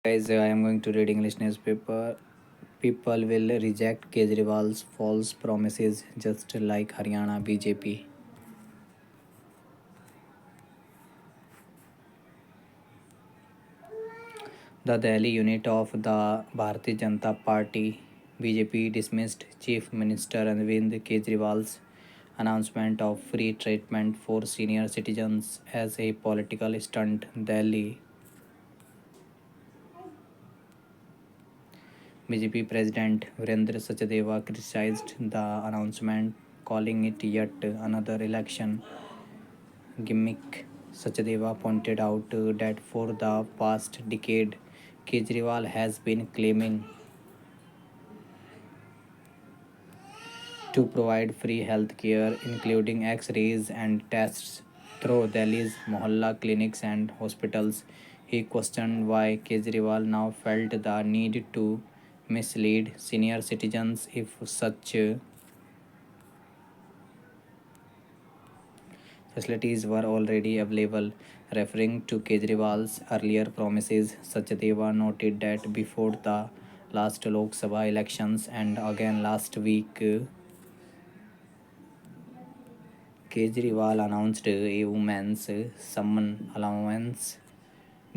Guys, I am going to read English newspaper. People will reject Kejriwal's false promises just like Haryana BJP. The Delhi unit of the Bharatiya Janata Party BJP dismissed Chief Minister Arvind Kejriwal's announcement of free treatment for senior citizens as a political stunt. Delhi BJP President Virendra Sachdeva criticized the announcement, calling it yet another election gimmick. Sachdeva pointed out that for the past decade, Kejriwal has been claiming to provide free health care, including X rays and tests, through Delhi's Mohalla clinics and hospitals. He questioned why Kejriwal now felt the need to mislead senior citizens if such facilities were already available. Referring to Kejriwal's earlier promises, Sachdeva noted that before the last Lok Sabha elections and again last week, Kejriwal announced a women's summon allowance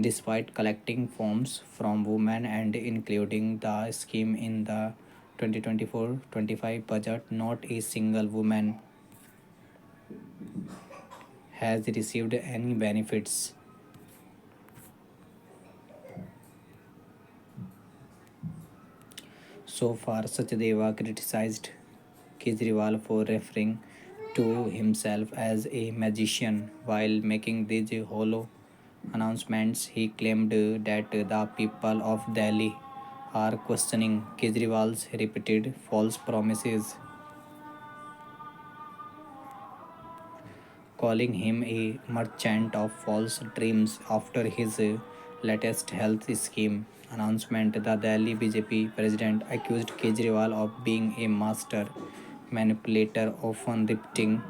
despite collecting forms from women and including the scheme in the 2024-25 budget. Not a single woman has received any benefits. So far, Sachdeva criticized Kejriwal for referring to himself as a magician while making these hollow announcements. He claimed that the people of Delhi are questioning Kejriwal's repeated false promises, calling him a merchant of false dreams after his latest health scheme announcement. The Delhi BJP president accused Kejriwal of being a master manipulator, often repeating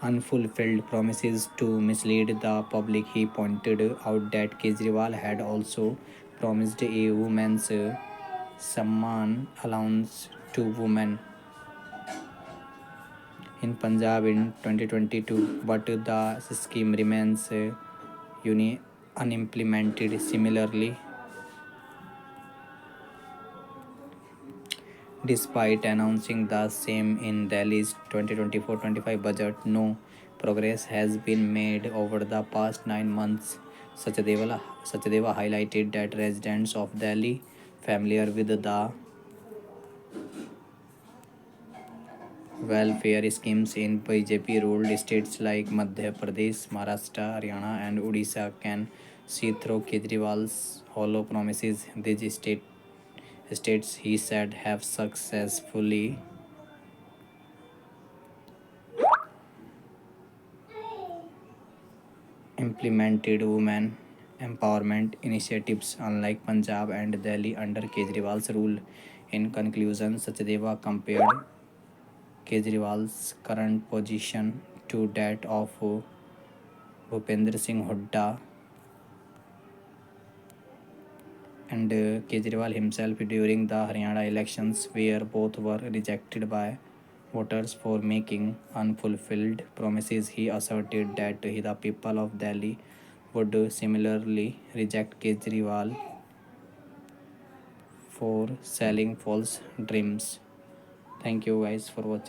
unfulfilled promises to mislead the public. He pointed out that Kejriwal had also promised a women's Samman allowance to women in Punjab in 2022, but the scheme remains unimplemented. Similarly, despite announcing the same in Delhi's 2024-25 budget, no progress has been made over the past 9 months. Sachdeva highlighted that residents of Delhi familiar with the welfare schemes in BJP ruled states like Madhya Pradesh, Maharashtra, Haryana, and Odisha can see through Kejriwal's hollow promises. These states, he said, have successfully implemented women empowerment initiatives, unlike Punjab and Delhi under Kejriwal's rule. In conclusion, Sachdeva compared Kejriwal's current position to that of Bhupendra Singh Hooda and Kejriwal himself during the Haryana elections, where both were rejected by voters for making unfulfilled promises. He asserted that the people of Delhi would similarly reject Kejriwal for selling false dreams. Thank you guys for watching.